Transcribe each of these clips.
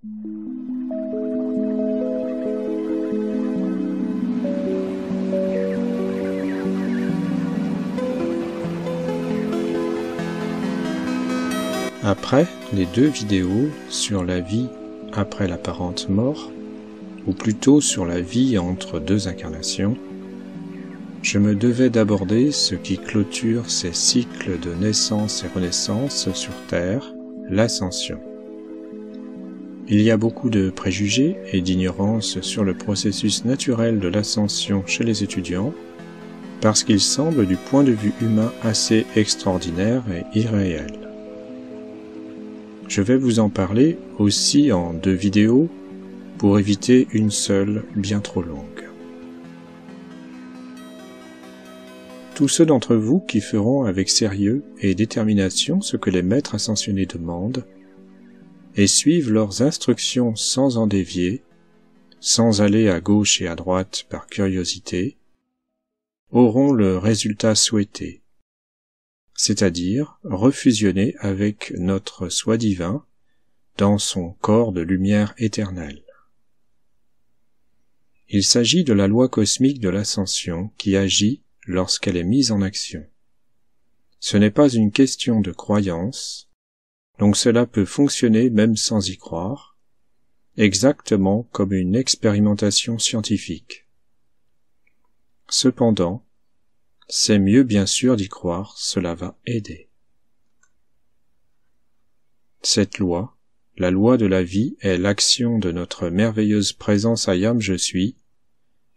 Après les 2 vidéos sur la vie après l'apparente mort, ou plutôt sur la vie entre 2 incarnations, je me devais d'aborder ce qui clôture ces cycles de naissance et renaissance sur Terre, l'ascension. Il y a beaucoup de préjugés et d'ignorance sur le processus naturel de l'ascension chez les étudiants, parce qu'il semble du point de vue humain assez extraordinaire et irréel. Je vais vous en parler aussi en 2 vidéos pour éviter une seule bien trop longue. Tous ceux d'entre vous qui feront avec sérieux et détermination ce que les maîtres ascensionnés demandent et suivent leurs instructions sans en dévier, sans aller à gauche et à droite par curiosité, auront le résultat souhaité, c'est-à-dire refusionner avec notre soi divin dans son corps de lumière éternelle. Il s'agit de la loi cosmique de l'ascension qui agit lorsqu'elle est mise en action. Ce n'est pas une question de croyance, donc cela peut fonctionner même sans y croire, exactement comme une expérimentation scientifique. Cependant, c'est mieux bien sûr d'y croire, cela va aider. Cette loi, la loi de la vie, est l'action de notre merveilleuse présence Ayam Je suis,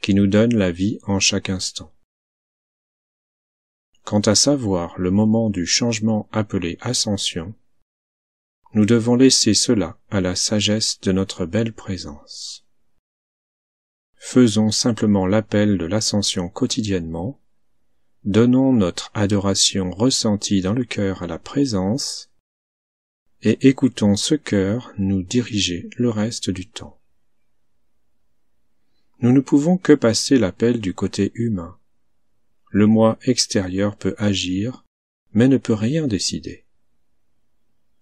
qui nous donne la vie en chaque instant. Quant à savoir le moment du changement appelé ascension, nous devons laisser cela à la sagesse de notre belle présence. Faisons simplement l'appel de l'ascension quotidiennement, donnons notre adoration ressentie dans le cœur à la présence, et écoutons ce cœur nous diriger le reste du temps. Nous ne pouvons que passer l'appel du côté humain. Le moi extérieur peut agir, mais ne peut rien décider.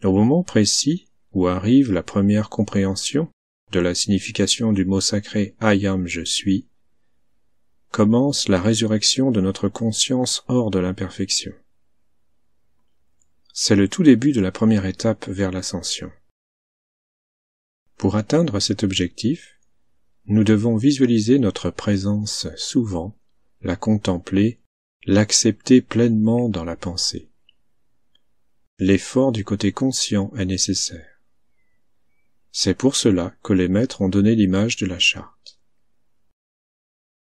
Au moment précis où arrive la première compréhension de la signification du mot sacré « Ayam Je suis », commence la résurrection de notre conscience hors de l'imperfection. C'est le tout début de la première étape vers l'ascension. Pour atteindre cet objectif, nous devons visualiser notre présence souvent, la contempler, l'accepter pleinement dans la pensée. L'effort du côté conscient est nécessaire. C'est pour cela que les maîtres ont donné l'image de la charte.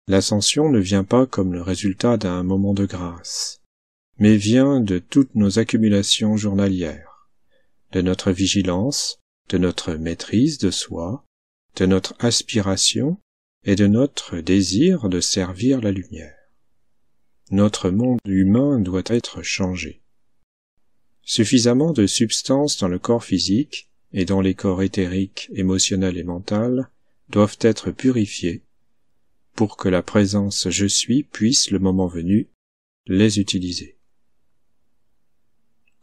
L'ascension ne vient pas comme le résultat d'un moment de grâce, mais vient de toutes nos accumulations journalières, de notre vigilance, de notre maîtrise de soi, de notre aspiration et de notre désir de servir la lumière. Notre monde humain doit être changé. Suffisamment de substances dans le corps physique et dans les corps éthériques, émotionnels et mental doivent être purifiés pour que la présence Je suis puisse, le moment venu, les utiliser.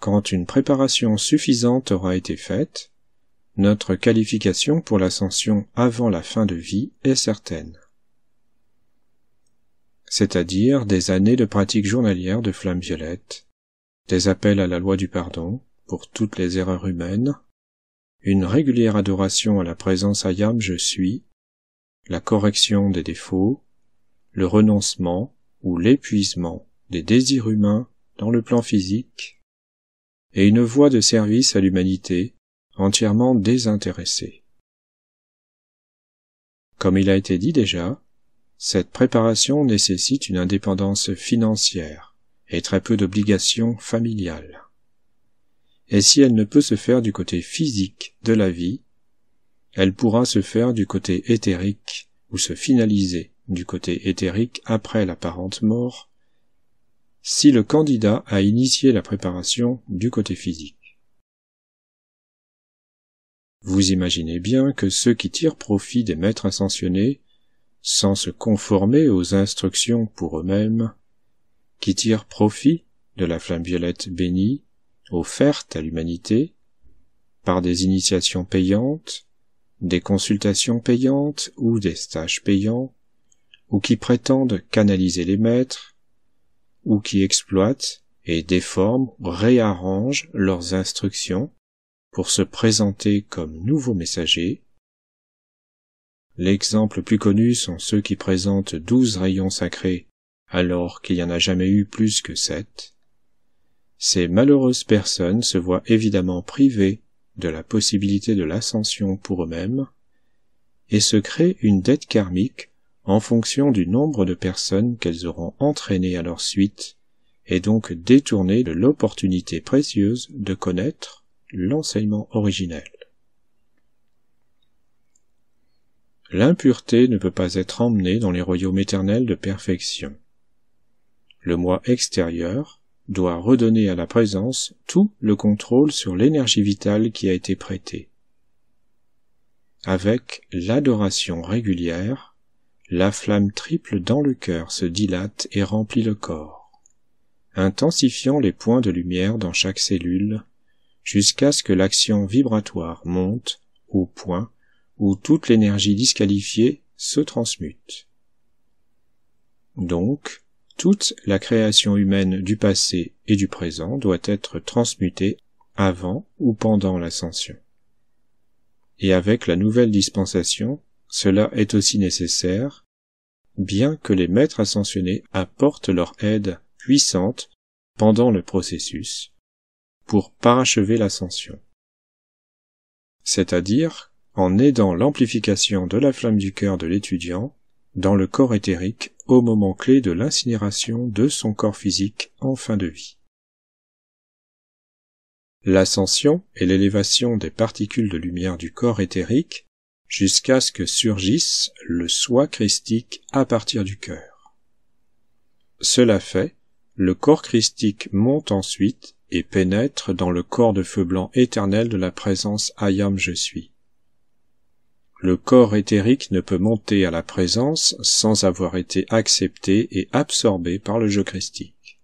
Quand une préparation suffisante aura été faite, notre qualification pour l'ascension avant la fin de vie est certaine. C'est-à-dire des années de pratique journalière de flamme violette, des appels à la loi du pardon pour toutes les erreurs humaines, une régulière adoration à la présence Ayam Je suis, la correction des défauts, le renoncement ou l'épuisement des désirs humains dans le plan physique, et une voie de service à l'humanité entièrement désintéressée. Comme il a été dit déjà, cette préparation nécessite une indépendance financière et très peu d'obligations familiales. Et si elle ne peut se faire du côté physique de la vie, elle pourra se faire du côté éthérique ou se finaliser du côté éthérique après l'apparente mort, si le candidat a initié la préparation du côté physique. Vous imaginez bien que ceux qui tirent profit des maîtres ascensionnés, sans se conformer aux instructions pour eux-mêmes, qui tirent profit de la flamme violette bénie, offerte à l'humanité, par des initiations payantes, des consultations payantes ou des stages payants, ou qui prétendent canaliser les maîtres, ou qui exploitent et déforment, réarrangent leurs instructions pour se présenter comme nouveaux messagers. L'exemple le plus connu sont ceux qui présentent 12 rayons sacrés alors qu'il n'y en a jamais eu plus que 7. Ces malheureuses personnes se voient évidemment privées de la possibilité de l'ascension pour eux-mêmes et se créent une dette karmique en fonction du nombre de personnes qu'elles auront entraînées à leur suite et donc détournées de l'opportunité précieuse de connaître l'enseignement originel. L'impureté ne peut pas être emmenée dans les royaumes éternels de perfection. Le moi extérieur doit redonner à la présence tout le contrôle sur l'énergie vitale qui a été prêtée. Avec l'adoration régulière, la flamme triple dans le cœur se dilate et remplit le corps, intensifiant les points de lumière dans chaque cellule, jusqu'à ce que l'action vibratoire monte au point où toute l'énergie disqualifiée se transmute. Donc, toute la création humaine du passé et du présent doit être transmutée avant ou pendant l'ascension. Et avec la nouvelle dispensation, cela est aussi nécessaire, bien que les maîtres ascensionnés apportent leur aide puissante pendant le processus pour parachever l'ascension. C'est-à-dire en aidant l'amplification de la flamme du cœur de l'étudiant dans le corps éthérique au moment clé de l'incinération de son corps physique en fin de vie. L'ascension est l'élévation des particules de lumière du corps éthérique jusqu'à ce que surgisse le soi christique à partir du cœur. Cela fait, le corps christique monte ensuite et pénètre dans le corps de feu blanc éternel de la présence Ayam je suis. Le corps éthérique ne peut monter à la présence sans avoir été accepté et absorbé par le jeu christique.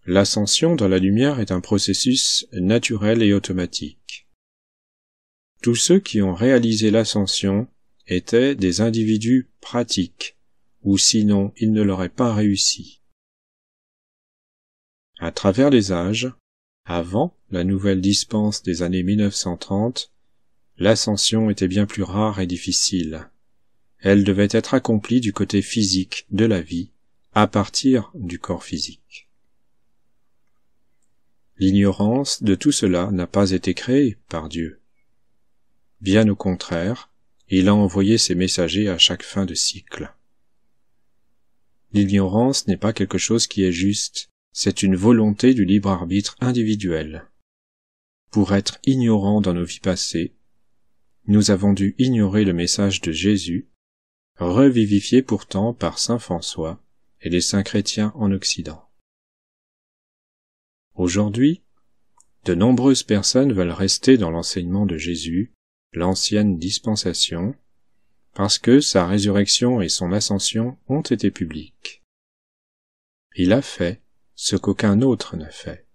L'ascension dans la lumière est un processus naturel et automatique. Tous ceux qui ont réalisé l'ascension étaient des individus pratiques, ou sinon ils ne l'auraient pas réussi. À travers les âges, avant la nouvelle dispense des années 1930, l'ascension était bien plus rare et difficile. Elle devait être accomplie du côté physique de la vie, à partir du corps physique. L'ignorance de tout cela n'a pas été créée par Dieu. Bien au contraire, il a envoyé ses messagers à chaque fin de cycle. L'ignorance n'est pas quelque chose qui est juste, c'est une volonté du libre arbitre individuel. Pour être ignorants dans nos vies passées, nous avons dû ignorer le message de Jésus, revivifié pourtant par saint François et les saints chrétiens en Occident. Aujourd'hui, de nombreuses personnes veulent rester dans l'enseignement de Jésus, l'ancienne dispensation, parce que sa résurrection et son ascension ont été publiques. Il a fait ce qu'aucun autre n'a fait.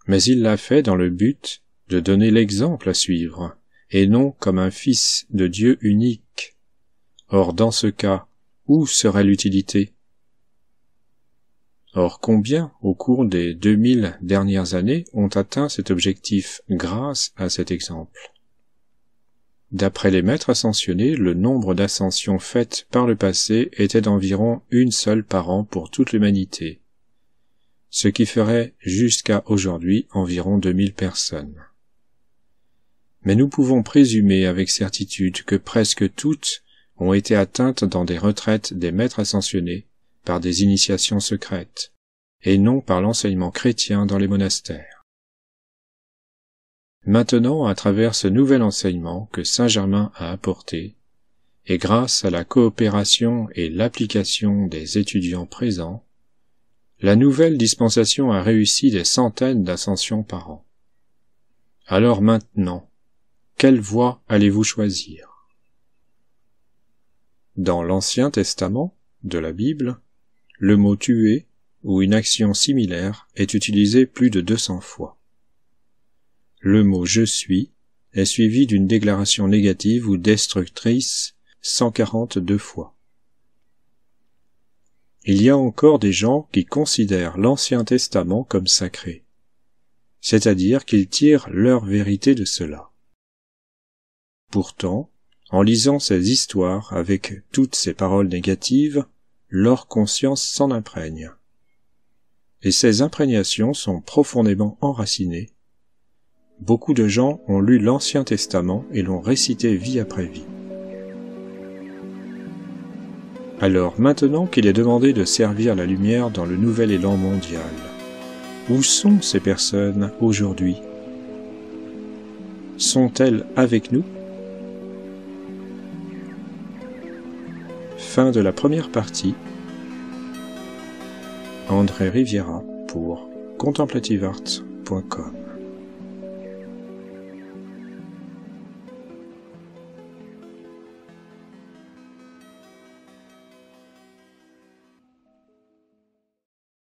Mais il l'a fait dans le but de donner l'exemple à suivre, et non comme un fils de Dieu unique. Or, dans ce cas, où serait l'utilité? Or, combien, au cours des 2000 dernières années, ont atteint cet objectif grâce à cet exemple? D'après les maîtres ascensionnés, le nombre d'ascensions faites par le passé était d'environ une seule par an pour toute l'humanité, ce qui ferait jusqu'à aujourd'hui environ 2000 personnes. Mais nous pouvons présumer avec certitude que presque toutes ont été atteintes dans des retraites des maîtres ascensionnés par des initiations secrètes, et non par l'enseignement chrétien dans les monastères. Maintenant, à travers ce nouvel enseignement que Saint-Germain a apporté, et grâce à la coopération et l'application des étudiants présents, la nouvelle dispensation a réussi des centaines d'ascensions par an. Alors maintenant, quelle voie allez-vous choisir? Dans l'Ancien Testament de la Bible, le mot « tuer » ou une action similaire est utilisé plus de 200 fois. Le mot « je suis » est suivie d'une déclaration négative ou destructrice 142 fois. Il y a encore des gens qui considèrent l'Ancien Testament comme sacré, c'est-à-dire qu'ils tirent leur vérité de cela. Pourtant, en lisant ces histoires avec toutes ces paroles négatives, leur conscience s'en imprègne. Et ces imprégnations sont profondément enracinées. Beaucoup de gens ont lu l'Ancien Testament et l'ont récité vie après vie. Alors maintenant qu'il est demandé de servir la lumière dans le nouvel élan mondial, où sont ces personnes aujourd'hui? Sont-elles avec nous? Fin de la première partie. André Riviera pour contemplativeart.com